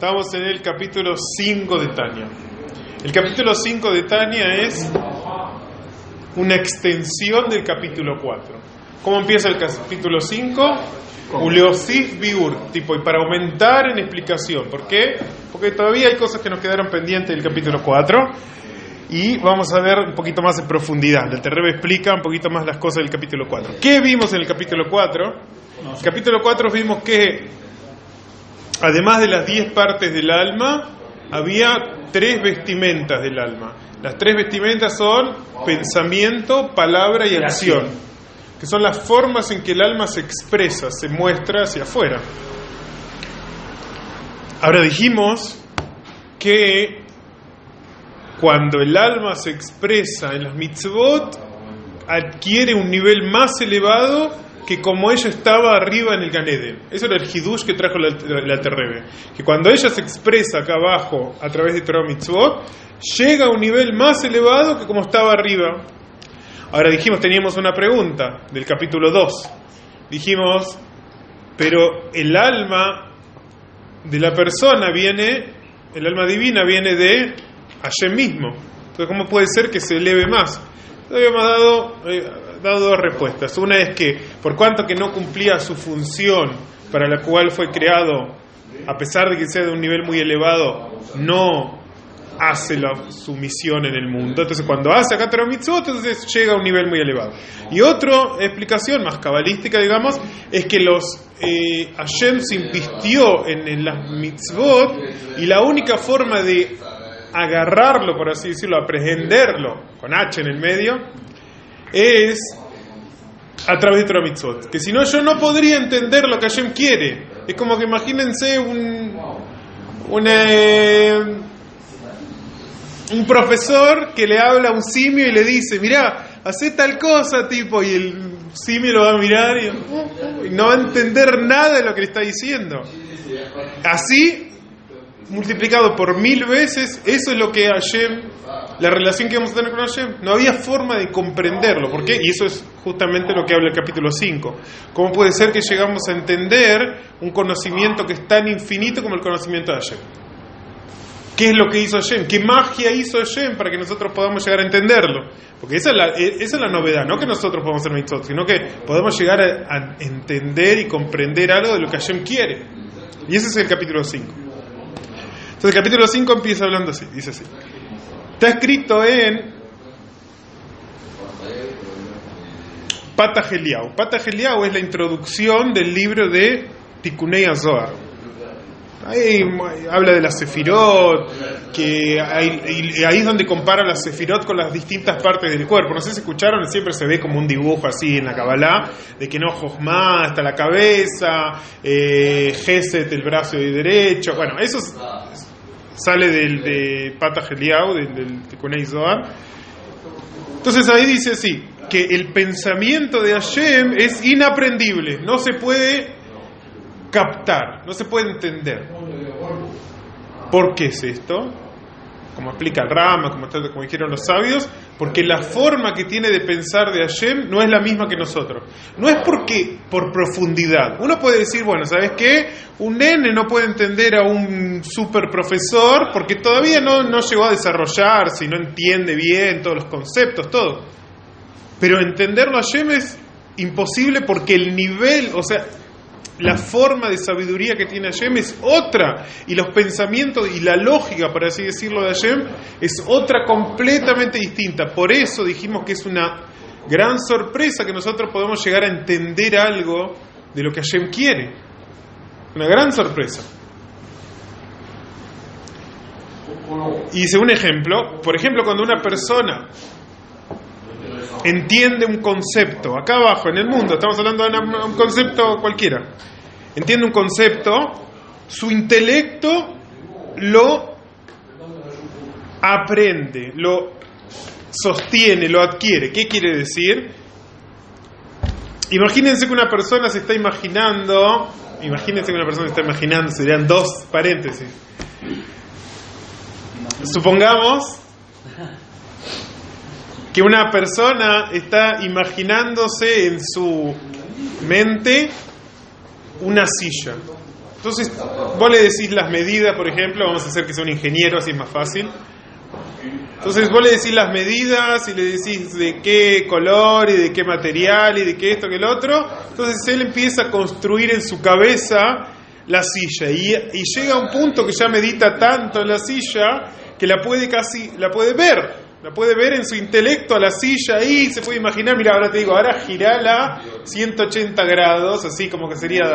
Estamos en el capítulo 5 de Tanya. El capítulo 5 de Tanya es una extensión del capítulo 4. ¿Cómo empieza el capítulo 5? Uleosif biur, tipo, y para aumentar en explicación. ¿Por qué? Porque todavía hay cosas que nos quedaron pendientes del capítulo 4 y vamos a ver un poquito más en profundidad. El Terrebe explica un poquito más las cosas del capítulo 4. ¿Qué vimos en el capítulo 4? En el capítulo 4 vimos que además de las 10 partes del alma, había 3 vestimentas del alma. Las 3 vestimentas son pensamiento, palabra y acción, que son las formas en que el alma se expresa, se muestra hacia afuera. Ahora dijimos que cuando el alma se expresa en las mitzvot, adquiere un nivel más elevado que como ella estaba arriba en el Gan Eden. Eso era el Hidush que trajo la Terrebe. Que cuando ella se expresa acá abajo a través de Torah Mitzvot, llega a un nivel más elevado que como estaba arriba. Ahora dijimos, teníamos una pregunta del capítulo 2. Dijimos, pero el alma de la persona viene, el alma divina viene de Hashem mismo. Entonces, ¿cómo puede ser que se eleve más? Habíamos dado 2 respuestas. Una es que, por cuanto que no cumplía su función para la cual fue creado, a pesar de que sea de un nivel muy elevado, no hace su misión en el mundo. Entonces, cuando hace acá Torah Mitzvot, entonces llega a un nivel muy elevado. Y otra explicación más cabalística, digamos, es que Hashem se invistió en las Mitzvot, y la única forma de agarrarlo, por así decirlo, aprehenderlo, con H en el medio, es a través de Torah Mitzvot. Que si no, yo no podría entender lo que Hashem quiere. Es como que imagínense un profesor que le habla a un simio y le dice, mirá, hacé tal cosa, tipo, y el simio lo va a mirar y no va a entender nada de lo que le está diciendo. Así, multiplicado por 1000 veces, eso es lo que Hashem, la relación que vamos a tener con Hashem. No había forma de comprenderlo. ¿Por qué? Y eso es justamente lo que habla el capítulo 5. ¿Cómo puede ser que llegamos a entender un conocimiento que es tan infinito como el conocimiento de Hashem? ¿Qué es lo que hizo Hashem? ¿Qué magia hizo Hashem para que nosotros podamos llegar a entenderlo? Porque esa es la novedad, no que nosotros podamos ser mitzvot, sino que podemos llegar a entender y comprender algo de lo que Hashem quiere. Y ese es el capítulo 5. Entonces el capítulo 5 empieza hablando así, dice así. Está escrito en Patach Eliyahu. Patach Eliyahu es la introducción del libro de Tikunei HaZohar. Ahí habla de las sefirot, que ahí es donde compara las sefirot con las distintas partes del cuerpo. No sé si escucharon, siempre se ve como un dibujo así en la Kabbalah, de que no Jochma hasta la cabeza, Geset el brazo derecho. Bueno, eso sale de Patach Eliyahu, del Tikunei Zohar. Entonces ahí dice así, que el pensamiento de Hashem es inaprendible, no se puede captar, no se puede entender. ¿Por qué es esto? Como explica el Rama, como dijeron los sabios, porque la forma que tiene de pensar de Hashem no es la misma que nosotros. No es por profundidad. Uno puede decir, bueno, ¿sabes qué? Un nene no puede entender a un super profesor porque todavía no llegó a desarrollarse y no entiende bien todos los conceptos, todo. Pero entenderlo a Hashem es imposible porque el nivel, o sea, la forma de sabiduría que tiene Hashem es otra, y los pensamientos y la lógica, por así decirlo, de Hashem es otra completamente distinta. Por eso dijimos que es una gran sorpresa que nosotros podemos llegar a entender algo de lo que Hashem quiere. Una gran sorpresa. Y hice un ejemplo. Por ejemplo, cuando una persona entiende un concepto, acá abajo en el mundo, estamos hablando de un concepto cualquiera, entiende un concepto, su intelecto lo aprende, lo sostiene, lo adquiere. ¿Qué quiere decir? Imagínense que una persona se está imaginando, serían 2 paréntesis. Supongamos que una persona está imaginándose en su mente una silla. Entonces, vos le decís las medidas, por ejemplo, vamos a hacer que sea un ingeniero, así es más fácil. Entonces vos le decís las medidas y le decís de qué color y de qué material y de qué esto que el otro. Entonces él empieza a construir en su cabeza la silla y llega a un punto que ya medita tanto en la silla que la puede ver en su intelecto a la silla ahí, se puede imaginar, mira, ahora te digo, ahora girala 180 grados, así como que sería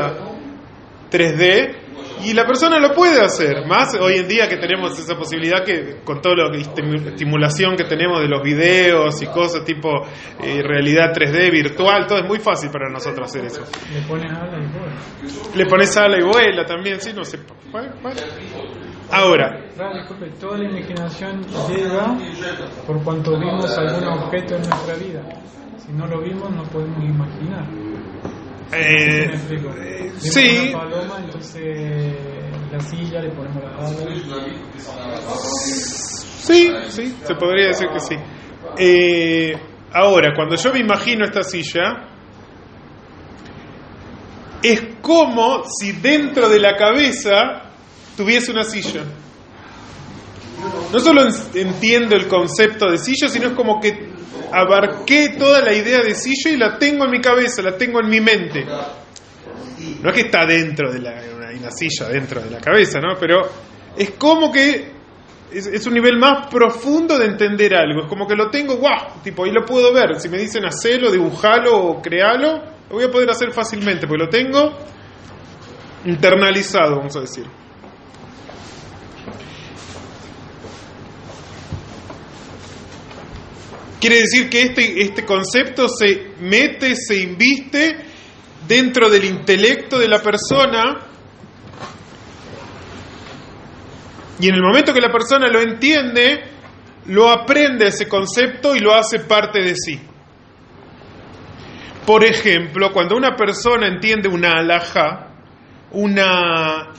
3D. Y la persona lo puede hacer, más hoy en día que tenemos esa posibilidad que con todo lo que estimulación que tenemos de los videos y cosas tipo realidad 3D virtual, todo es muy fácil para nosotros hacer eso. Le pones ala y vuela. Le pones ala y vuela también, sí, no sé. Bueno. Ahora. Disculpe, toda la imaginación llega por cuanto vimos algún objeto en nuestra vida. Si no lo vimos, no podemos imaginar. Sí. Una paloma, entonces la silla le ponemos la ala. Sí, se podría decir que sí. Ahora, cuando yo me imagino esta silla, es como si dentro de la cabeza tuviese una silla. No solo entiendo el concepto de silla, sino es como que abarqué toda la idea de silla y la tengo en mi cabeza, la tengo en mi mente. No es que está dentro de hay una silla dentro de la cabeza, ¿no? Pero es como que es un nivel más profundo de entender algo. Es como que lo tengo, ¡guau! Tipo, ahí lo puedo ver. Si me dicen hacelo, dibujalo o crealo, lo voy a poder hacer fácilmente, porque lo tengo internalizado, vamos a decir. Quiere decir que este concepto se mete, se inviste dentro del intelecto de la persona, y en el momento que la persona lo entiende, lo aprende ese concepto y lo hace parte de sí. Por ejemplo, cuando una persona entiende una halajá, una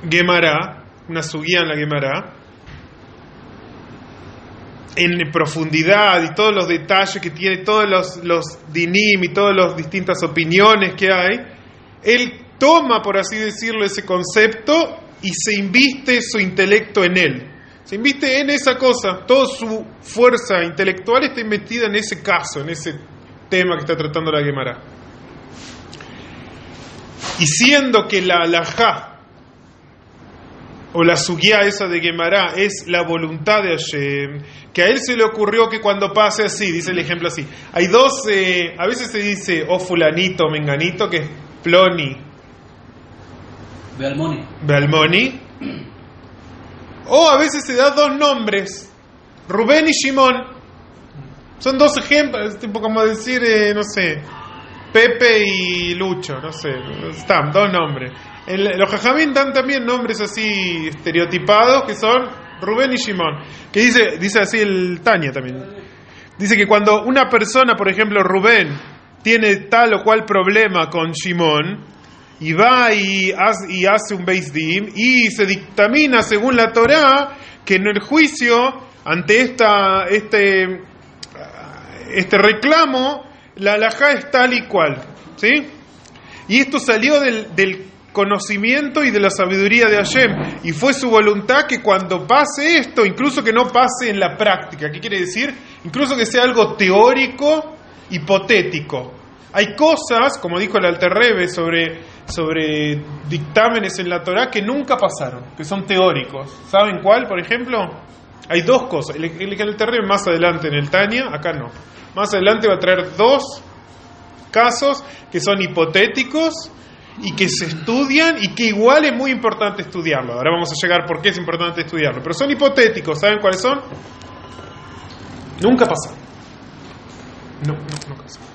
Gemara, una sugía en la Gemara, en profundidad y todos los detalles que tiene, todos los dinim y todas las distintas opiniones que hay, él toma, por así decirlo, ese concepto y se inviste su intelecto en él. Se inviste en esa cosa, toda su fuerza intelectual está investida en ese caso, en ese tema que está tratando la Gemara. Y siendo que la halajá o la sugía esa de Gemara es la voluntad de Hashem, que a él se le ocurrió que cuando pase así, dice el ejemplo así, hay dos, a veces se dice o fulanito o menganito, que es Ploni Bealmoni, o a veces se da dos nombres, Rubén y Shimón. Son dos ejemplos, tipo como decir, no sé, Pepe y Lucho, no sé, están dos nombres. Los Jajamín dan también nombres así estereotipados, que son Rubén y Shimón, que dice así el Tania también. Dice que cuando una persona, por ejemplo Rubén, tiene tal o cual problema con Shimón, y va y hace un Beis Din, y se dictamina según la Torá que en el juicio, ante este reclamo, la halajá es tal y cual, ¿sí? Y esto salió del conocimiento y de la sabiduría de Hashem, y fue su voluntad que cuando pase esto, incluso que no pase en la práctica. ¿Qué quiere decir? Incluso que sea algo teórico, hipotético. Hay cosas, como dijo el Alter Rebbe sobre dictámenes en la Torá, que nunca pasaron, que son teóricos. ¿Saben cuál, por ejemplo? Hay dos cosas. El Alter Rebbe más adelante en el Tania, acá no. Más adelante va a traer dos casos que son hipotéticos y que se estudian y que igual es muy importante estudiarlo. Ahora vamos a llegar por qué es importante estudiarlo. Pero son hipotéticos. ¿Saben cuáles son? Nunca pasaron. Nunca pasaron.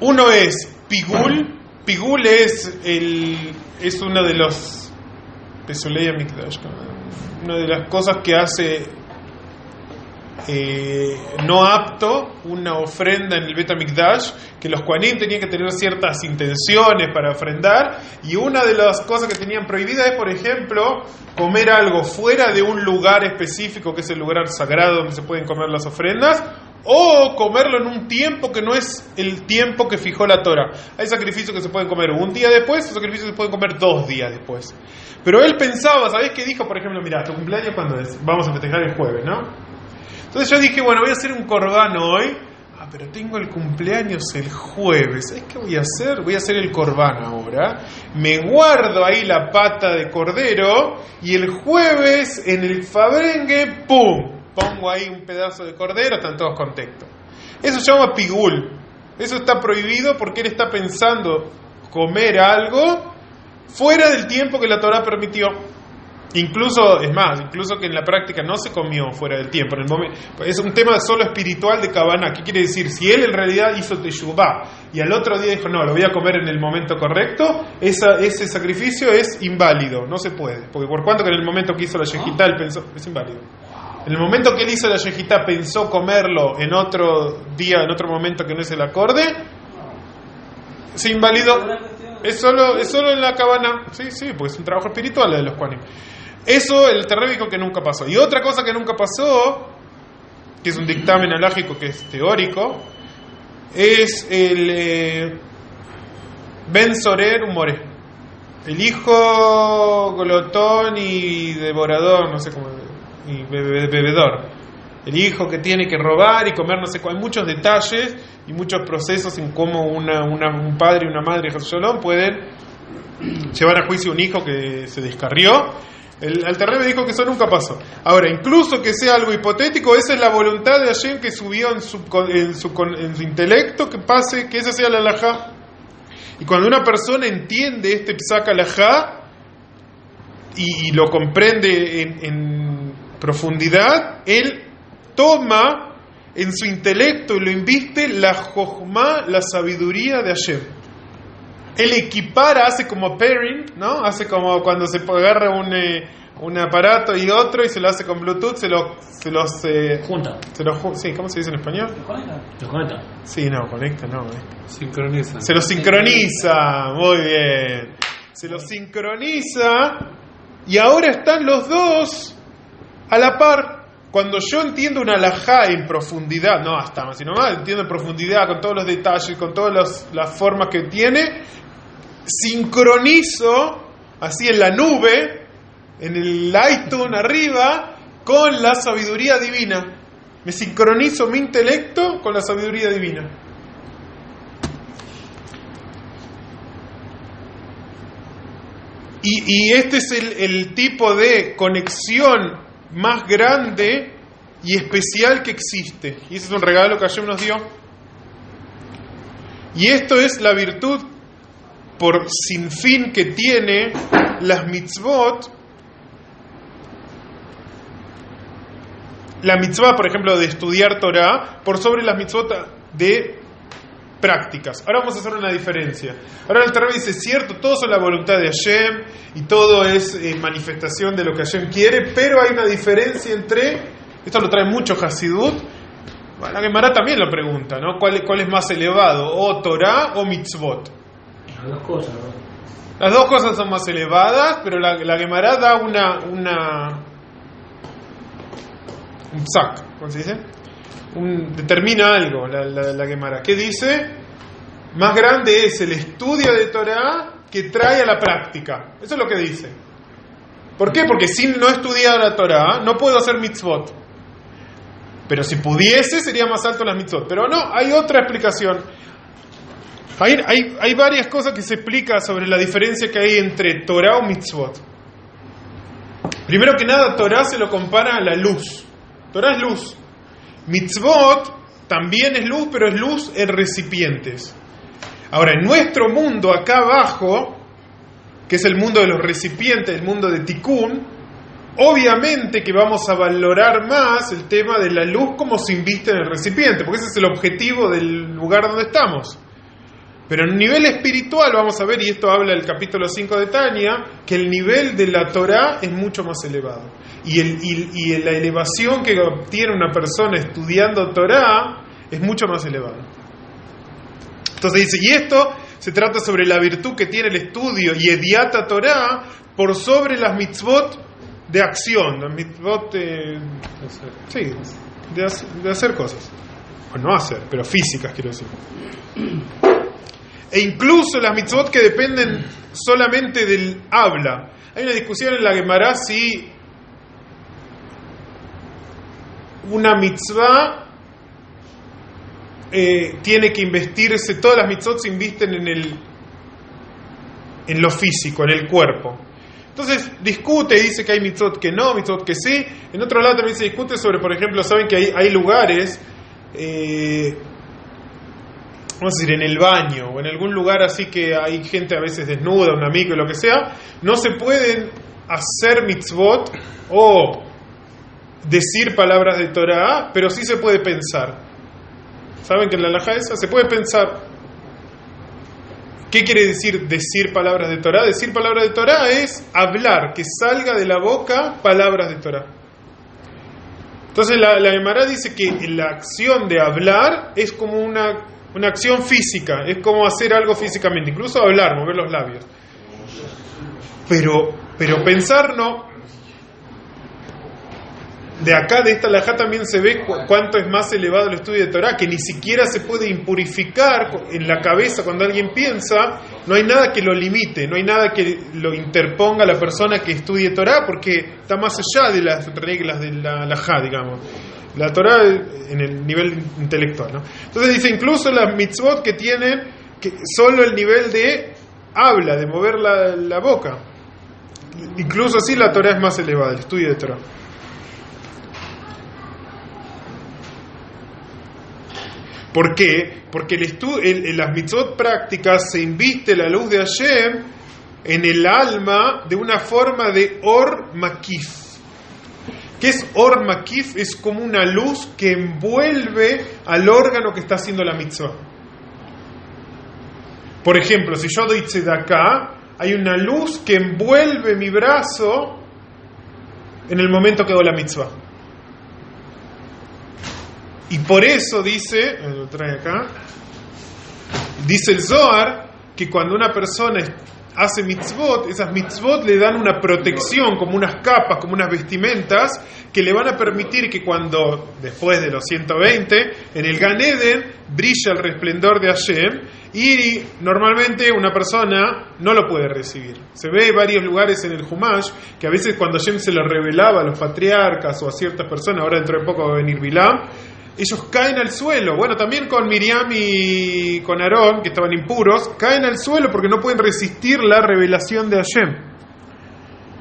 Uno es Pigul. Pigul es uno de los Pesulei Mikdash, una de las cosas que hace no apto una ofrenda en el Bet HaMikdash, que los Kohanim tenían que tener ciertas intenciones para ofrendar, y una de las cosas que tenían prohibida es, por ejemplo, comer algo fuera de un lugar específico, que es el lugar sagrado donde se pueden comer las ofrendas, o comerlo en un tiempo que no es el tiempo que fijó la Torá. Hay sacrificios que se pueden comer un día después, hay sacrificios que se pueden comer 2 días después. Pero él pensaba, ¿sabés qué dijo? Por ejemplo, mirá, ¿tu cumpleaños cuándo es? Vamos a festejar el jueves, ¿no? Entonces yo dije, bueno, voy a hacer un corbán hoy. Pero tengo el cumpleaños el jueves. ¿Sabés qué voy a hacer? Voy a hacer el corbán ahora. Me guardo ahí la pata de cordero y el jueves en el fabrengue, ¡pum! Pongo ahí un pedazo de cordero, están todos contentos. Eso se llama pigul. Eso está prohibido porque él está pensando comer algo fuera del tiempo que la Torá permitió. Incluso, es más, incluso que en la práctica no se comió fuera del tiempo. En el momento, es un tema solo espiritual de Kavanah. ¿Qué quiere decir? Si él en realidad hizo teshuvá y al otro día dijo, no, lo voy a comer en el momento correcto, ese sacrificio es inválido, no se puede. Porque por cuanto que en el momento que hizo la yejitá, él pensó, es inválido. En el momento que él hizo la yejitá, pensó comerlo en otro día, en otro momento que no es el acorde, se invalidó. Es solo en la Kavanah. Sí, porque es un trabajo espiritual de los Kohanim. Eso el Terrebbe dijo que nunca pasó. Y otra cosa que nunca pasó, que es un dictamen alágico que es teórico, es el Ben Sorer Umoré, el hijo glotón y devorador, no sé cómo, y bebedor, el hijo que tiene que robar y comer, no sé cuál. Hay muchos detalles y muchos procesos en cómo un padre y una madre Shalom pueden llevar a juicio un hijo que se descarrió. El Terrebbe dijo que eso nunca pasó. Ahora, incluso que sea algo hipotético, esa es la voluntad de Hashem que subió en su intelecto, que pase, que esa sea la halajá. Y cuando una persona entiende este psak halajá y lo comprende en profundidad, él toma en su intelecto y lo inviste la jochma, la sabiduría de Hashem. Él equipara, hace como pairing, ¿no? Hace como cuando se agarra un aparato y otro y se lo hace con Bluetooth, junta. Sí, ¿cómo se dice en español? ¿Los conecta? Sí, no, conecta, no. Sincroniza. Se lo sincroniza, muy bien. Se lo sincroniza y ahora están los dos a la par. Cuando yo entiendo una halajá en profundidad, no hasta más, sino más, entiendo en profundidad, con todos los detalles, con todas las formas que tiene, sincronizo, así en la nube, en el iTunes arriba, con la sabiduría divina. Me sincronizo mi intelecto con la sabiduría divina. Y este es el tipo de conexión más grande y especial que existe. Y ese es un regalo que Hashem nos dio. Y esto es la virtud por sin fin que tiene las mitzvot. La mitzvah, por ejemplo, de estudiar Torah por sobre las mitzvot de prácticas. Ahora vamos a hacer una diferencia. Ahora el Terrebbe dice, cierto, todo es la voluntad de Hashem y todo es manifestación de lo que Hashem quiere, pero hay una diferencia entre, esto lo trae mucho Hasidut, la Gemara también lo pregunta, ¿no? ¿Cuál es más elevado? ¿O Torah o mitzvot? Las dos cosas, ¿no? Las dos cosas son más elevadas, pero la Gemara da un psak, ¿cómo se dice? Determina algo la Gemara. ¿Qué dice? Más grande es el estudio de Torah que trae a la práctica. Eso es lo que dice. ¿Por qué? Porque si no estudiar la Torah no puedo hacer mitzvot. Pero si pudiese sería más alto las mitzvot. Pero no, hay otra explicación. Hay varias cosas que se explica sobre la diferencia que hay entre Torah o mitzvot. Primero que nada, Torah se lo compara a la luz. Torah es luz. Mitzvot también es luz, pero es luz en recipientes. Ahora, en nuestro mundo acá abajo, que es el mundo de los recipientes, el mundo de Tikkun, obviamente que vamos a valorar más el tema de la luz como se inviste en el recipiente, porque ese es el objetivo del lugar donde estamos. Pero en nivel espiritual vamos a ver, y esto habla el capítulo 5 de Tania, que el nivel de la Torá es mucho más elevado. Y la elevación que obtiene una persona estudiando Torá es mucho más elevada. Entonces dice, y esto se trata sobre la virtud que tiene el estudio y Ediata Torá por sobre las mitzvot de acción, las mitzvot de hacer cosas. o no hacer, pero físicas quiero decir. E incluso las mitzvot que dependen solamente del habla. Hay una discusión en la Gemara si una mitzvah tiene que investirse, todas las mitzvot se invisten en lo físico, en el cuerpo. Entonces discute y dice que hay mitzvot que no, mitzvot que sí. En otro lado también se discute sobre, por ejemplo, saben que hay lugares, vamos a decir, en el baño o en algún lugar así que hay gente a veces desnuda, un amigo, lo que sea, no se pueden hacer mitzvot o decir palabras de Torah, pero sí se puede pensar. ¿Saben que en la halajá esa se puede pensar? ¿Qué quiere decir palabras de Torah? Decir palabras de Torah es hablar, que salga de la boca palabras de Torah. Entonces la Gemara dice que la acción de hablar es como una acción física, es como hacer algo físicamente, incluso hablar, mover los labios. Pero pensar no. De acá, de esta halajá, también se ve cuánto es más elevado el estudio de Torah, que ni siquiera se puede impurificar en la cabeza cuando alguien piensa, no hay nada que lo limite, no hay nada que lo interponga a la persona que estudie Torah, porque está más allá de las reglas de la halajá, digamos. La Torah en el nivel intelectual, ¿no? Entonces dice, incluso las mitzvot que tienen solo el nivel de habla, de mover la boca, incluso así la Torah es más elevada, el estudio de Torah. ¿Por qué? Porque las mitzvot prácticas se inviste la luz de Hashem en el alma de una forma de or makif. ¿Qué es or makif? Es como una luz que envuelve al órgano que está haciendo la mitzvah. Por ejemplo, si yo doy tzedakah, hay una luz que envuelve mi brazo en el momento que doy la mitzvah. Y por eso dice, lo trae acá, dice el Zohar, que cuando una persona hace mitzvot, esas mitzvot le dan una protección, como unas capas, como unas vestimentas, que le van a permitir que cuando, después de los 120, en el Gan Eden, brilla el resplendor de Hashem, y normalmente una persona no lo puede recibir. Se ve en varios lugares en el Humash, que a veces cuando Hashem se lo revelaba a los patriarcas o a ciertas personas, ahora dentro de poco va a venir Bilam, ellos caen al suelo. Bueno, también con Miriam y con Aarón, que estaban impuros, caen al suelo porque no pueden resistir la revelación de Hashem.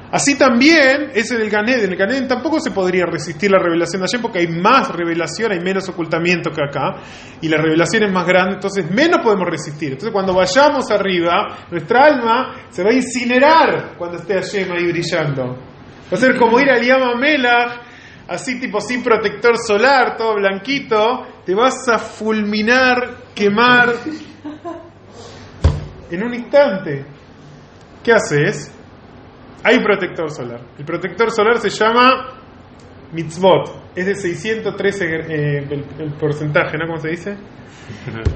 Así también es en el Gan Eden. En el Gan Eden tampoco se podría resistir la revelación de Hashem porque hay más revelación, hay menos ocultamiento que acá, y la revelación es más grande, entonces menos podemos resistir. Entonces cuando vayamos arriba, nuestra alma se va a incinerar cuando esté Hashem ahí brillando. Va a ser como ir al Yam HaMelach, así tipo sin protector solar, todo blanquito, te vas a fulminar, quemar en un instante. ¿Qué haces? Hay protector solar. El protector solar se llama mitzvot. Es de 613 el porcentaje, ¿no? ¿Cómo se dice?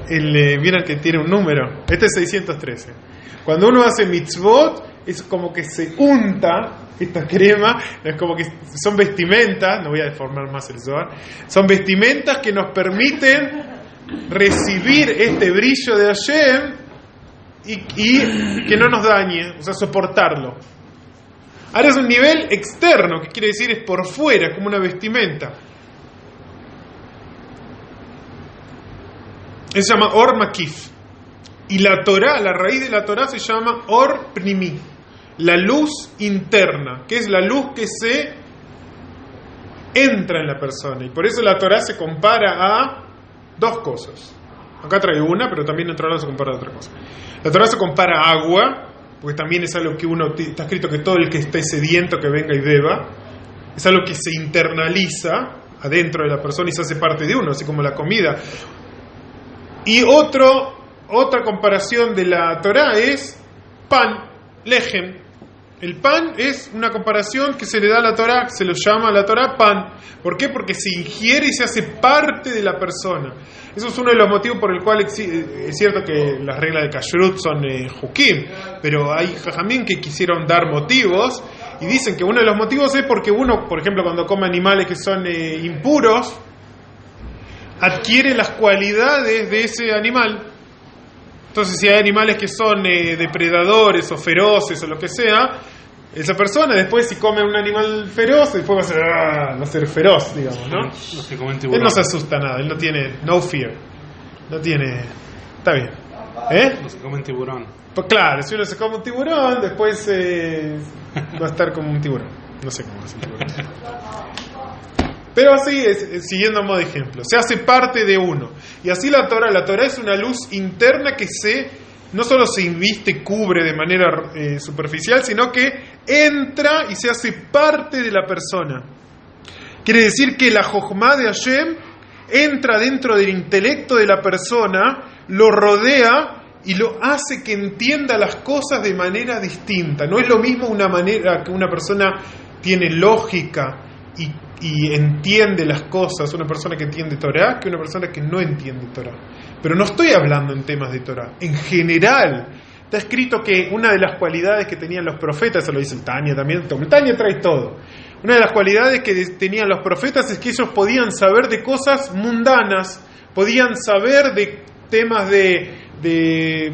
Vieron que tiene un número. Este es 613. Cuando uno hace mitzvot, es como que se unta esta crema, es como que son vestimentas, no voy a deformar más el Zohar, son vestimentas que nos permiten recibir este brillo de Hashem y que no nos dañe, o sea, soportarlo. Ahora es un nivel externo, que quiere decir es por fuera, como una vestimenta. Se llama Or Makif. Y la Torah, la raíz de la Torah se llama Or Pnimi, la luz interna, que es la luz que se entra en la persona. Y por eso la Torah se compara a dos cosas. Acá traigo una, pero también en otro lado se compara a otra cosa. La Torah se compara a agua, porque también es algo que está escrito que todo el que esté sediento que venga y beba. Es algo que se internaliza adentro de la persona y se hace parte de uno, así como la comida. Y otra comparación de la Torah es pan, lejem. El pan es una comparación que se le da a la Torah, se lo llama a la Torah pan. ¿Por qué? Porque se ingiere y se hace parte de la persona. Eso es uno de los motivos por el cual es cierto que las reglas de Kashrut son Hukim, pero hay Jajamín que quisieron dar motivos y dicen que uno de los motivos es porque uno, por ejemplo, cuando come animales que son impuros, adquiere las cualidades de ese animal. Entonces, si hay animales que son depredadores o feroces o lo que sea, esa persona después, si come un animal feroz, después va a ser feroz, digamos, ¿no? Los que comen Él tiburón. no se asusta nada, él no tiene no fear, no tiene, está bien, Los que comen tiburón. Pues claro, si uno se come un tiburón, después va a estar como un tiburón, no sé cómo es un tiburón. Pero así es, siguiendo a modo de ejemplo, se hace parte de uno. Y así la Torah es una luz interna que no solo se inviste, cubre de manera superficial, sino que entra y se hace parte de la persona. Quiere decir que la Jochma de Hashem entra dentro del intelecto de la persona, lo rodea y lo hace que entienda las cosas de manera distinta. No es lo mismo una manera que una persona tiene lógica y entiende las cosas, una persona que entiende Torah, que una persona que no entiende Torah. Pero no estoy hablando en temas de Torah. En general, está escrito que una de las cualidades que tenían los profetas, eso lo dice el Tanya también, el Tanya trae todo. Una de las cualidades que tenían los profetas es que ellos podían saber de cosas mundanas, podían saber de temas de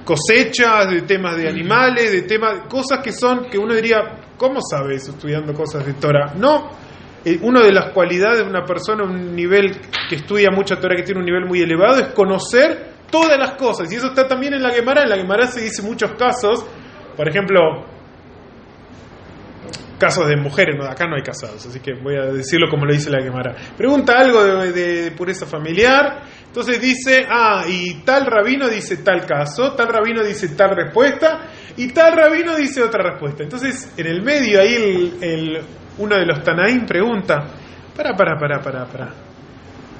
cosechas, de temas de animales, de temas, cosas que uno diría, ¿cómo sabe eso estudiando cosas de Torah? No. Una de las cualidades de una persona, un nivel que estudia mucha Torah, que tiene un nivel muy elevado, es conocer todas las cosas. Y eso está también en la Gemara. En la Gemara se dice muchos casos, por ejemplo, casos de mujeres, no, acá no hay casados, así que voy a decirlo como lo dice la Gemara. Pregunta algo de pureza familiar, entonces dice, y tal rabino dice tal caso, tal rabino dice tal respuesta, y tal rabino dice otra respuesta. Entonces, en el medio ahí uno de los Tanaín pregunta, para.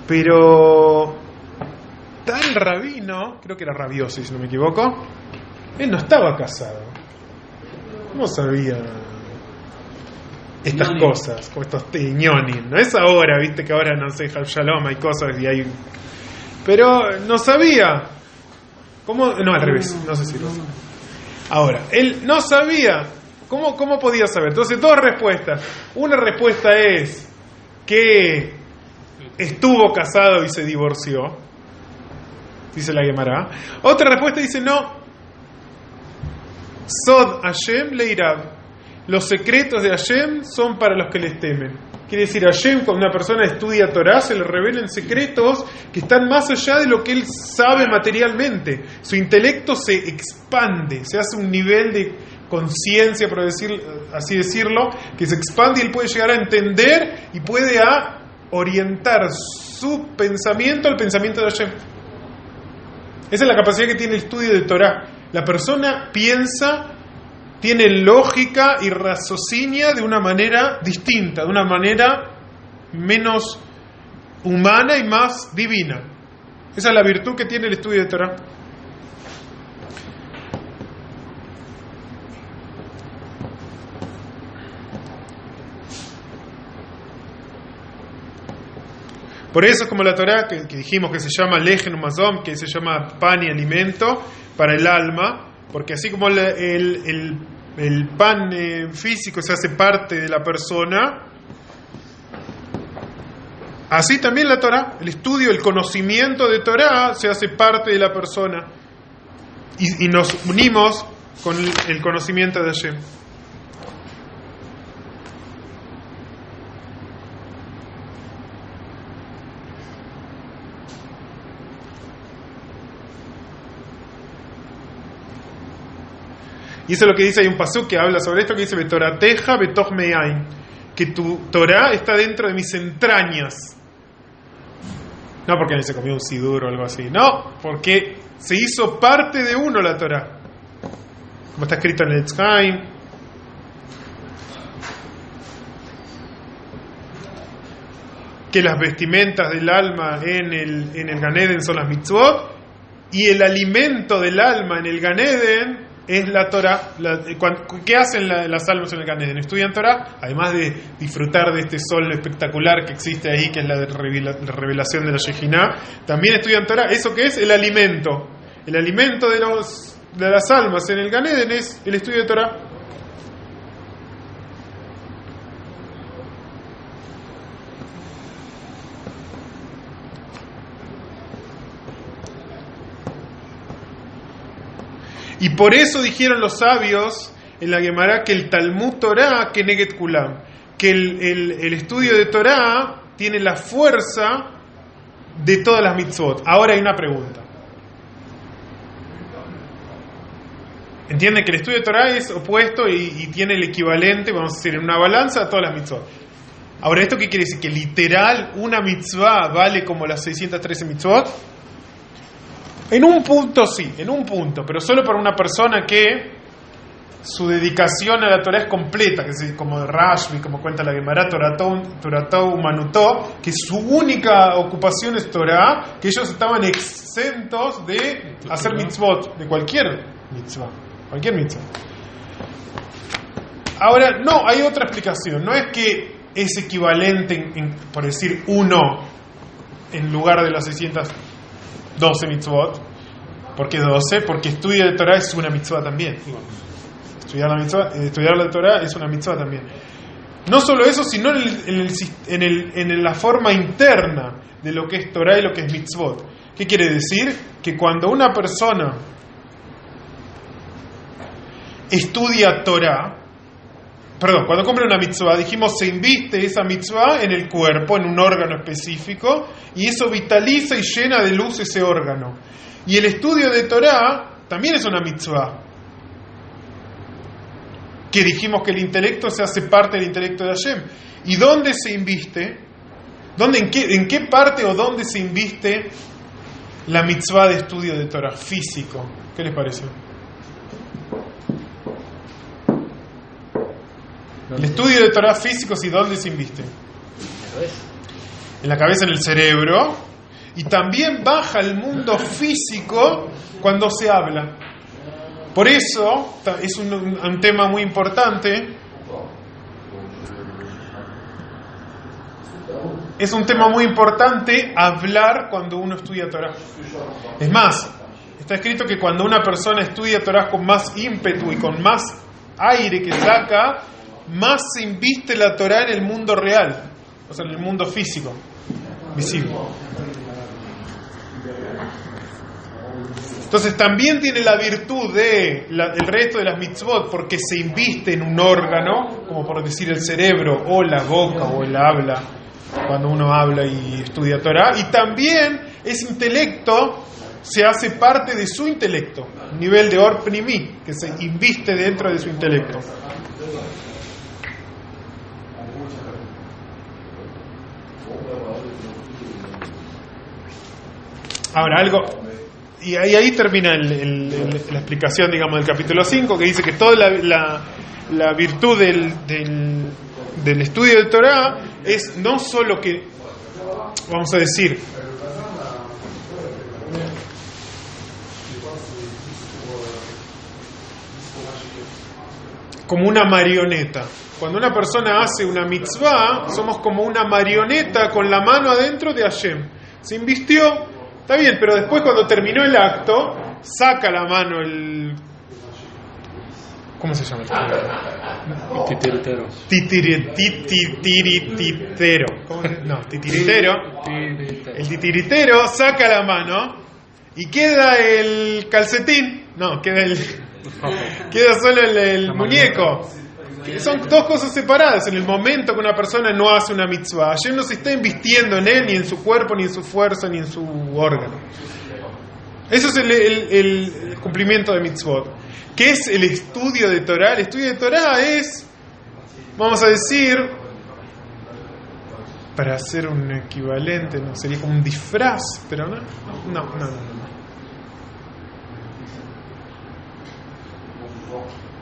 Pero tal rabino, creo que era Rabiosi, si no me equivoco, él no estaba casado. ¿Cómo sabía estas cosas? Como estos ñonin. No es ahora, viste que ahora no sé, Shalom, hay cosas y hay. Pero no sabía. ¿Cómo? No, al revés, no sé si lo sabe. Ahora, él no sabía. ¿Cómo podía saber? Entonces, dos respuestas. Una respuesta es que estuvo casado y se divorció, dice la Gemara. Otra respuesta dice, no, Sod Hashem Leirab, los secretos de Hashem son para los que les temen. Quiere decir, Hashem, cuando una persona estudia Torah, se le revelan secretos que están más allá de lo que él sabe materialmente. Su intelecto se expande, se hace un nivel de conciencia, por así decirlo, que se expande y él puede llegar a entender y puede orientar su pensamiento al pensamiento de Hashem. Esa es la capacidad que tiene el estudio de Torah. La persona piensa, tiene lógica y raciocinia de una manera distinta, de una manera menos humana y más divina. Esa es la virtud que tiene el estudio de Torah. Por eso es como la Torah, que dijimos que se llama Lejen Umazom, que se llama pan y alimento para el alma, porque así como el pan físico se hace parte de la persona, así también la Torah, el estudio, el conocimiento de Torah se hace parte de la persona y nos unimos con el conocimiento de Hashem. Y eso es lo que dice, hay un pasuk que habla sobre esto, que dice, Betorateja betoch meyain, que tu Torah está dentro de mis entrañas. No porque él se comió un sidur o algo así, no, porque se hizo parte de uno la Torah. Como está escrito en el Etzchaim, que las vestimentas del alma en el Gan Eden son las mitzvot, y el alimento del alma en el Gan Eden es la Torah. ¿Qué hacen las almas en el Gan Eden? Estudian Torah, además de disfrutar de este sol espectacular que existe ahí, que es la revelación de la Shejinah. También estudian Torah. ¿Eso qué es? El alimento. El alimento de las almas en el Gan Eden es el estudio de Torah. Y por eso dijeron los sabios en la Gemara que el Talmud Torah que Neget Kulam, que el estudio de Torah tiene la fuerza de todas las mitzvot. Ahora hay una pregunta. Entienden que el estudio de Torah es opuesto y tiene el equivalente, vamos a decir, en una balanza a todas las mitzvot. Ahora, ¿esto qué quiere decir? ¿Que literal una mitzvah vale como las 613 mitzvot? En un punto sí, en un punto, pero solo para una persona que su dedicación a la Torah es completa, que es como de Rashbi, como cuenta la Gemara, Toratou Manutó, que su única ocupación es Torah, que ellos estaban exentos de hacer mitzvot, de cualquier mitzvah. Ahora, no, hay otra explicación. No es que es equivalente, por decir, uno en lugar de las 612 mitzvot. ¿Por qué 12? Porque estudio de Torah es una mitzvah también. Estudiar la Torah es una mitzvah también. No solo eso, sino en la forma interna de lo que es Torah y lo que es mitzvot. ¿Qué quiere decir? Que cuando una persona estudia Torah, cuando cumple una mitzvah, dijimos, se inviste esa mitzvah en el cuerpo, en un órgano específico, y eso vitaliza y llena de luz ese órgano. Y el estudio de Torah también es una mitzvah, que dijimos que el intelecto se hace parte del intelecto de Hashem. ¿Y dónde se inviste? ¿En qué parte o dónde se inviste la mitzvah de estudio de Torah físico? ¿Qué les parece? El estudio de Torah físico, ¿sí? ¿Dónde se inviste? En la cabeza, en el cerebro. Y también baja al mundo físico cuando se habla. Por eso es un tema muy importante. Es un tema muy importante hablar cuando uno estudia Torah. Es más, está escrito que cuando una persona estudia Torah con más ímpetu y con más aire que saca, más se inviste la Torah en el mundo real, o sea, en el mundo físico, visible. Entonces también tiene la virtud de el resto de las mitzvot, porque se inviste en un órgano, como por decir el cerebro, o la boca, o el habla, cuando uno habla y estudia Torah. Y también ese intelecto se hace parte de su intelecto, nivel de Or Pnimi, que se inviste dentro de su intelecto. Ahora, y ahí termina la explicación, digamos, del capítulo 5, que dice que toda la virtud del estudio de Torah es no solo que, vamos a decir, como una marioneta. Cuando una persona hace una mitzvah, somos como una marioneta con la mano adentro de Hashem. Se invistió. Está bien, pero después cuando terminó el acto, saca la mano ¿cómo se llama? Titiritero. Titiritero. No, titiritero. El titiritero saca la mano y queda el calcetín. No, queda solo el muñeco. Son dos cosas separadas. En el momento que una persona no hace una mitzvah, Hashem no se está invistiendo en él, ni en su cuerpo, ni en su fuerza, ni en su órgano. Eso es el cumplimiento de mitzvot. ¿Qué es el estudio de Torah? El estudio de Torah es, vamos a decir, para hacer un equivalente, no sería como un disfraz, pero no.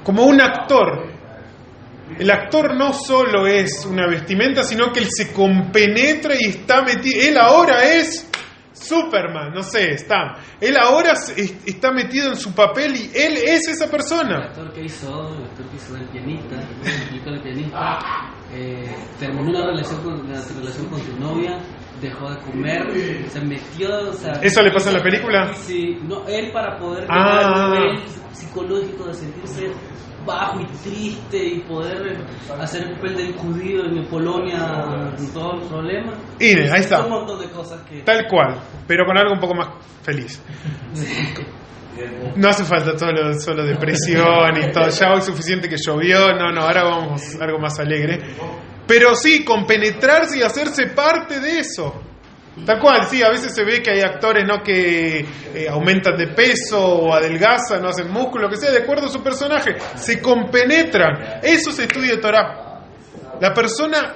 Como un actor. El actor no solo es una vestimenta, sino que él se compenetra y está metido. Él ahora es Superman, no sé, él ahora está metido en su papel y él es esa persona. El actor que hizo del pianista, el pianista, terminó una relación con su novia, dejó de comer, se metió. ¿Eso le pasa en la película? Sí, no, él para poder llegar a un nivel psicológico de sentirse bajo y triste y poder hacer el papel del judío en Polonia con todo el problema. Y ahí está. Un montón de cosas que... Tal cual, pero con algo un poco más feliz. No hace falta solo depresión y todo. Ya hoy suficiente que llovió. No, ahora vamos a algo más alegre. Pero sí, compenetrarse y hacerse parte de eso. Tal cual, sí, a veces se ve que hay actores, ¿no?, que aumentan de peso o adelgazan, no hacen músculo, lo que sea, de acuerdo a su personaje. Se compenetran. Eso es estudio de Torah. La persona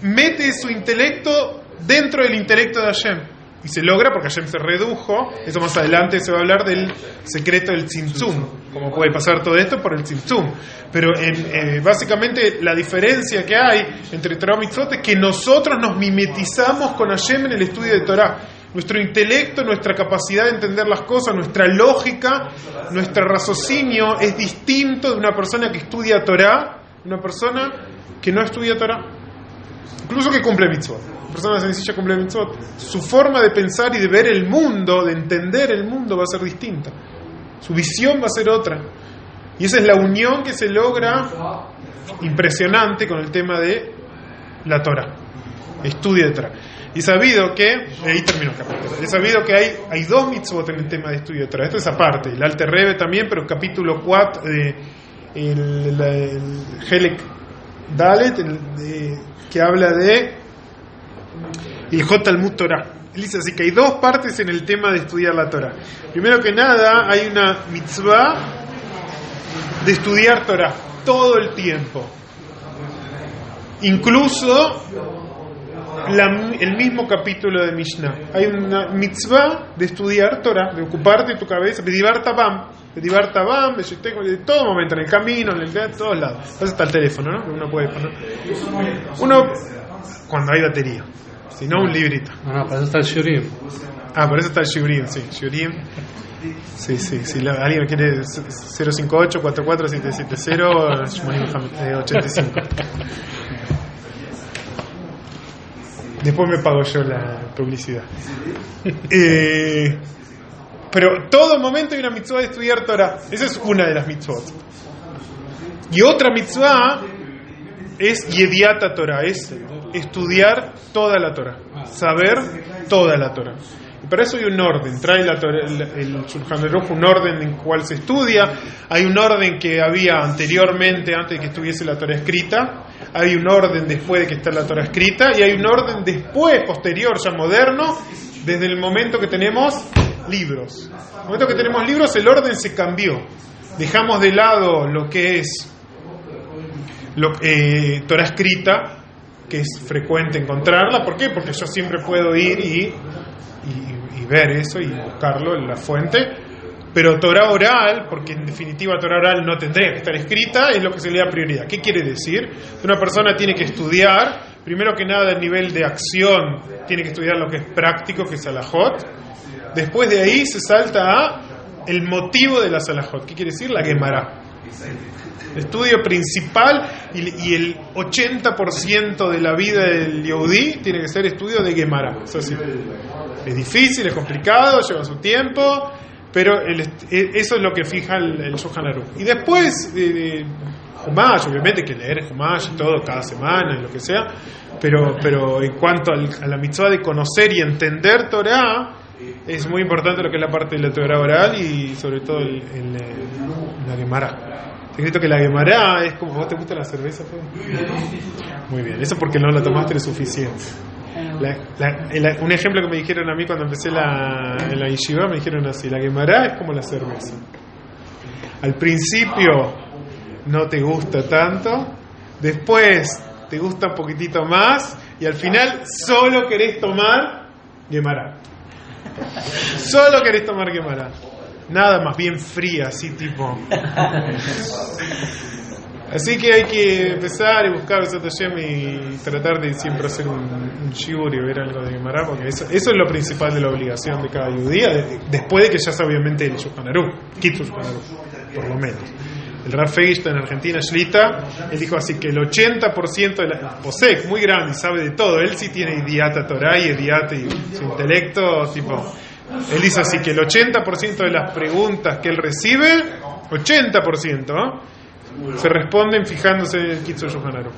mete su intelecto dentro del intelecto de Hashem. Y se logra porque Hashem se redujo. Eso más adelante se va a hablar del secreto del Tzimtzum. Cómo puede pasar todo esto por el Tzimtzum. Pero básicamente la diferencia que hay entre Torah y Mitzvot es que nosotros nos mimetizamos con Hashem en el estudio de Torah. Nuestro intelecto, nuestra capacidad de entender las cosas, nuestra lógica, nuestro raciocinio es distinto de una persona que estudia Torah, de una persona que no estudia Torah. Incluso que cumple Mitzvot. La persona sencilla cumple Mitzvot. Su forma de pensar y de ver el mundo, de entender el mundo, va a ser distinta. Su visión va a ser otra. Y esa es la unión que se logra impresionante con el tema de la Torah. Estudio de Torah. Y sabido que, ahí termino el capítulo, he sabido que hay dos mitzvot en el tema de estudio de Torah. Esto es aparte, el Alter Rebbe también, pero capítulo 4, el Helek Dalet, que habla de el Hot Talmud Torah. Él dice así que hay dos partes en el tema de estudiar la Torah. Primero que nada, hay una mitzvah de estudiar Torah todo el tiempo. Incluso el mismo capítulo de Mishnah. Hay una mitzvah de estudiar Torah, de ocuparte de tu cabeza, de todo momento, en el camino, en todos lados. Entonces está el teléfono, ¿no? Uno puede poner. Cuando hay batería. Si no, un librito. Para eso está el Shurim. Por eso está el Shurim, sí. Shurim. Sí. Si alguien quiere 058-44-770-85. Después me pago yo la publicidad. Pero todo momento hay una mitzvah de estudiar Torah. Esa es una de las mitzvot. Y otra mitzvah es Yediat Torah, es estudiar toda la Torah, saber toda la Torah. Y para eso hay un orden. Trae el Shulchan Aruch un orden en cual se estudia. Hay un orden que había anteriormente, antes de que estuviese la Torah escrita. Hay un orden después de que está la Torah escrita. Y hay un orden después, posterior, ya moderno, desde el momento que tenemos libros. En el momento que tenemos libros, el orden se cambió. Dejamos de lado lo que es Torah escrita, que es frecuente encontrarla. ¿Por qué? Porque yo siempre puedo ir y ver eso y buscarlo en la fuente. Pero Torah oral, porque en definitiva Torah oral no tendría que estar escrita, es lo que se le da prioridad. ¿Qué quiere decir? Una persona tiene que estudiar, primero que nada, el nivel de acción, tiene que estudiar lo que es práctico, que es Salahot. Después de ahí se salta a el motivo de la Salahot. ¿Qué quiere decir? La Gemara. El estudio principal y el 80% de la vida del Yehudí tiene que ser estudio de Gemara. Eso sí. Es difícil, es complicado, lleva su tiempo, pero eso es lo que fija el Shulchan Aruch. Y después, Humash, obviamente que leer Humash y todo cada semana y lo que sea, pero en cuanto a la mitzvah de conocer y entender Torah, es muy importante lo que es la parte de la Torah oral y sobre todo la Gemara. Te escrito que la Gemara es como... ¿Vos te gusta la cerveza? Muy bien, eso porque no la tomaste lo suficiente. Un ejemplo que me dijeron a mí cuando empecé en la yeshiva, me dijeron así: la Gemara es como la cerveza. Al principio no te gusta tanto, después te gusta un poquitito más y al final solo querés tomar Gemara. Solo querés tomar Gemara. Nada más, bien fría, así tipo. Así que hay que empezar y buscar Besat Hashem y tratar de siempre hacer un shiur y ver algo de Gemara, porque eso es lo principal de la obligación de cada judía, después de que ya sea obviamente el Shulchan Aruch, Kitzur Shulchan Aruch, por lo menos. El Rav Feishta en Argentina, Shlita, él dijo así que el 80% de la Posek, muy grande y sabe de todo, él sí tiene Idiata Torah y Idiata y su intelecto, tipo, él dice así que el 80% de las preguntas que él recibe, 80%, se responden fijándose en el Kitzur Shulchan Aruch.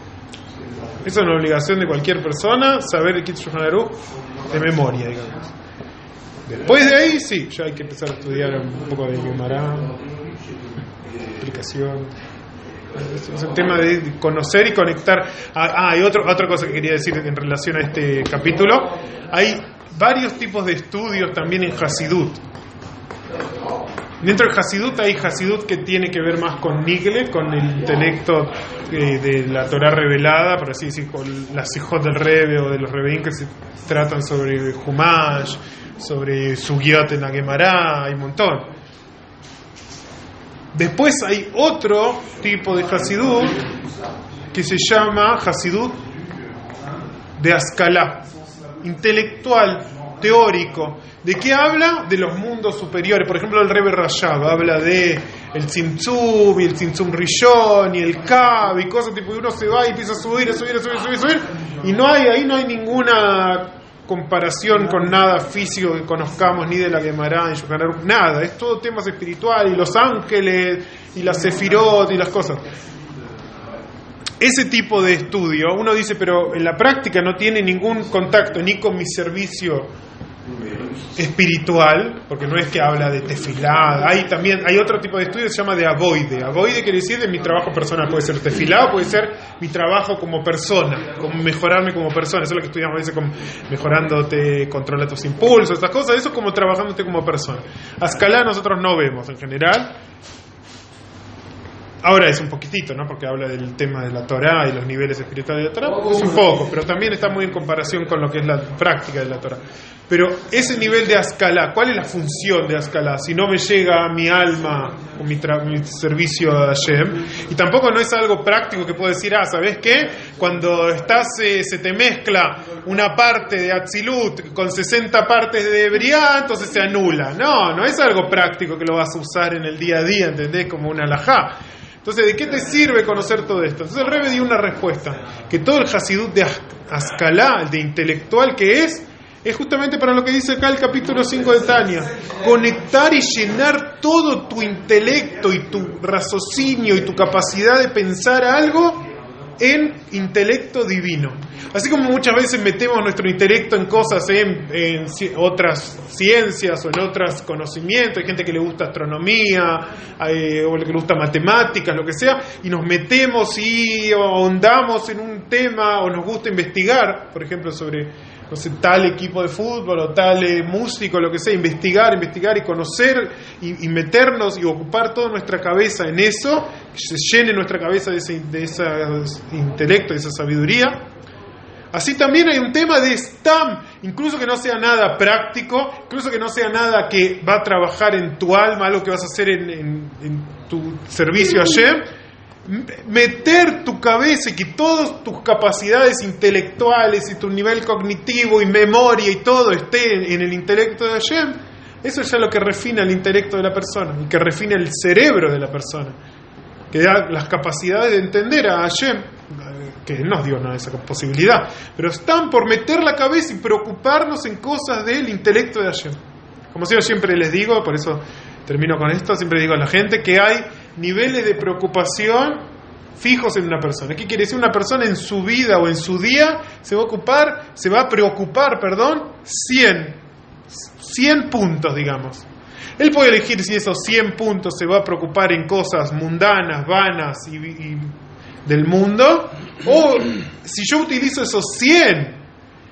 Eso es una obligación de cualquier persona, saber el Kitzur Shulchan Aruch de memoria, digamos. Después de ahí, sí, ya hay que empezar a estudiar un poco de Gemara, explicación. Es el tema de conocer y conectar. Y otra cosa que quería decir en relación a este capítulo. Hay varios tipos de estudios también en Hasidut. Dentro del Hasidut hay Hasidut que tiene que ver más con Nigle, con el intelecto de la Torah revelada, por así decir, con las hijos del Rebbe o de los Rebbeim que se tratan sobre Humash, sobre Sugiot en la Gemara, hay un montón. Después hay otro tipo de Hasidut que se llama Hasidut de Ascalá, intelectual, teórico. ¿De qué habla? De los mundos superiores. Por ejemplo, el Rebbe Rashab habla de el Tzimtzum y el Tzimtzum Rishon y el Kab y cosas tipo, y uno se va y empieza a subir y ahí no hay ninguna comparación con nada físico que conozcamos, ni de la Gemara, ni Shulchan Aruch, nada. Es todo temas espirituales, y los ángeles, y las sefirot, y las cosas. Ese tipo de estudio, uno dice, pero en la práctica no tiene ningún contacto ni con mi servicio espiritual, porque no es que habla de tefilá. Hay otro tipo de estudio que se llama de avoide. Avoide quiere decir de mi trabajo personal. Puede ser tefilá o puede ser mi trabajo como persona, como mejorarme como persona. Eso es lo que estudiamos a veces, como mejorándote, controla tus impulsos, estas cosas. Eso es como trabajándote como persona. A escala nosotros no vemos en general. Ahora es un poquitito, ¿no? Porque habla del tema de la Torá y los niveles espirituales de la Torá. Es un poco, pero también está muy en comparación con lo que es la práctica de la Torá. Pero ese nivel de Ascalá, ¿cuál es la función de Ascalá? Si no me llega a mi alma o mi servicio a Hashem, y tampoco no es algo práctico que puedo decir, ¿sabes qué? Cuando se te mezcla una parte de Atzilut con 60 partes de Briá, entonces se anula. No es algo práctico que lo vas a usar en el día a día, ¿entendés? Como una alajá. Entonces, ¿de qué te sirve conocer todo esto? Entonces el Rebbe dio una respuesta, que todo el Hasidut de Ascalá, el de intelectual que es justamente para lo que dice acá el capítulo 5 de Tania, conectar y llenar todo tu intelecto y tu raciocinio y tu capacidad de pensar algo en intelecto divino. Así como muchas veces metemos nuestro intelecto en cosas, en otras ciencias o en otros conocimientos, hay gente que le gusta astronomía o le gusta matemáticas, lo que sea, y nos metemos y ahondamos en un tema o nos gusta investigar, por ejemplo, sobre, no sé, tal equipo de fútbol o tal músico, lo que sea, investigar y conocer y meternos y ocupar toda nuestra cabeza en eso, que se llene nuestra cabeza de ese intelecto, de esa sabiduría. Así también hay un tema de Stam, incluso que no sea nada práctico, incluso que no sea nada que va a trabajar en tu alma, algo que vas a hacer en tu servicio a Hashem, meter tu cabeza y que todas tus capacidades intelectuales y tu nivel cognitivo y memoria y todo esté en el intelecto de Hashem, eso es ya lo que refina el intelecto de la persona, y que refina el cerebro de la persona, que da las capacidades de entender a Hashem, que Él nos dio esa posibilidad, pero están por meter la cabeza y preocuparnos en cosas del intelecto de Hashem. Como yo siempre les digo, por eso termino con esto, siempre digo a la gente que hay niveles de preocupación fijos en una persona. ¿Qué quiere decir? Una persona en su vida o en su día se va a preocupar 100 puntos, digamos. Él puede elegir si esos 100 puntos se va a preocupar en cosas mundanas, vanas y del mundo, o si yo utilizo esos 100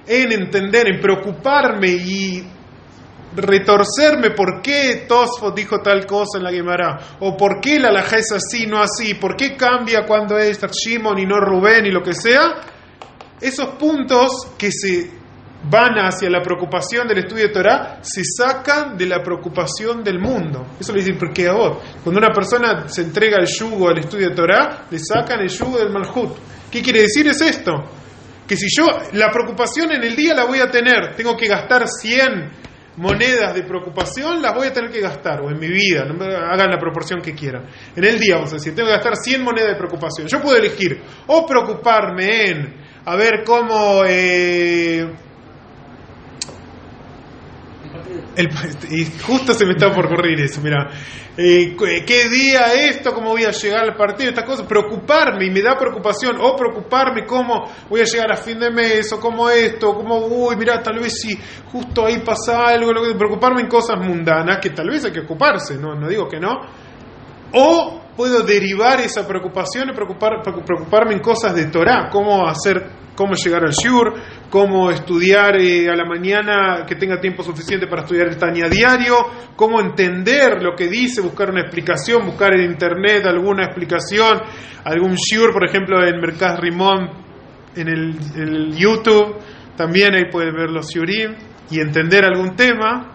en entender, en preocuparme y retorcerme por qué Tosfot dijo tal cosa en la Gemara, o por qué la halajá es así, no así, por qué cambia cuando es Shimon y no Rubén y lo que sea, esos puntos que se van hacia la preocupación del estudio de Torah se sacan de la preocupación del mundo. Eso le dicen porque a vos, cuando una persona se entrega el yugo al estudio de Torah, le sacan el yugo del Malhut. ¿Qué quiere decir? Es esto, que si yo la preocupación en el día la voy a tener, tengo que gastar 100 monedas de preocupación, las voy a tener que gastar, o en mi vida, no hagan la proporción que quieran. En el día, vamos a decir, tengo que gastar 100 monedas de preocupación. Yo puedo elegir o preocuparme en a ver cómo Y justo se me estaba por ocurrir eso, mira, ¿qué día esto? ¿Cómo voy a llegar al partido? Estas cosas, preocuparme, y me da preocupación, o preocuparme cómo voy a llegar a fin de mes, o cómo esto, cómo, uy, mira, tal vez si justo ahí pasa algo, preocuparme en cosas mundanas, que tal vez hay que ocuparse, no digo que no, o puedo derivar esa preocupación y preocuparme en cosas de Torah, cómo llegar al shiur, cómo estudiar a la mañana, que tenga tiempo suficiente para estudiar el Tania diario, cómo entender lo que dice, buscar una explicación, buscar en internet alguna explicación, algún shiur, por ejemplo, en Merkaz Rimon, en el YouTube, también ahí pueden ver los shiurim y entender algún tema.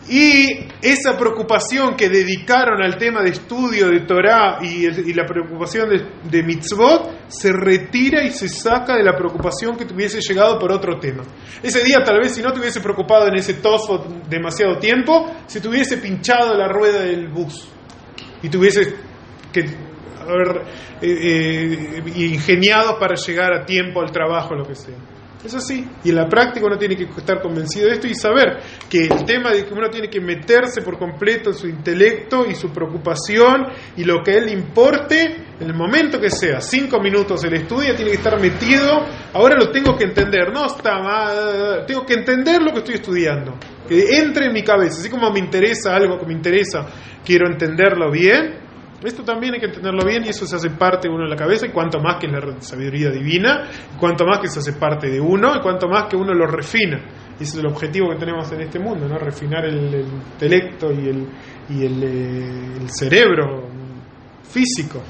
Y esa preocupación que dedicaron al tema de estudio de Torah y la preocupación de mitzvot se retira y se saca de la preocupación que tuviese llegado por otro tema. Ese día tal vez si no te hubiese preocupado en ese Tosfot demasiado tiempo, se te hubiese pinchado la rueda del bus y te hubiese ingeniado para llegar a tiempo al trabajo, lo que sea. Eso sí, y en la práctica uno tiene que estar convencido de esto y saber que el tema de que uno tiene que meterse por completo en su intelecto y su preocupación y lo que a él le importe, en el momento que sea, 5 minutos el estudio, tiene que estar metido. Ahora lo tengo que entender, no está mal, tengo que entender lo que estoy estudiando, que entre en mi cabeza, así como me interesa algo que me interesa, quiero entenderlo bien. Esto también hay que entenderlo bien y eso se hace parte de uno en la cabeza, y cuanto más que es la sabiduría divina, cuanto más que se hace parte de uno, y cuanto más que uno lo refina. Y ese es el objetivo que tenemos en este mundo, ¿no? Refinar el intelecto y el cerebro físico.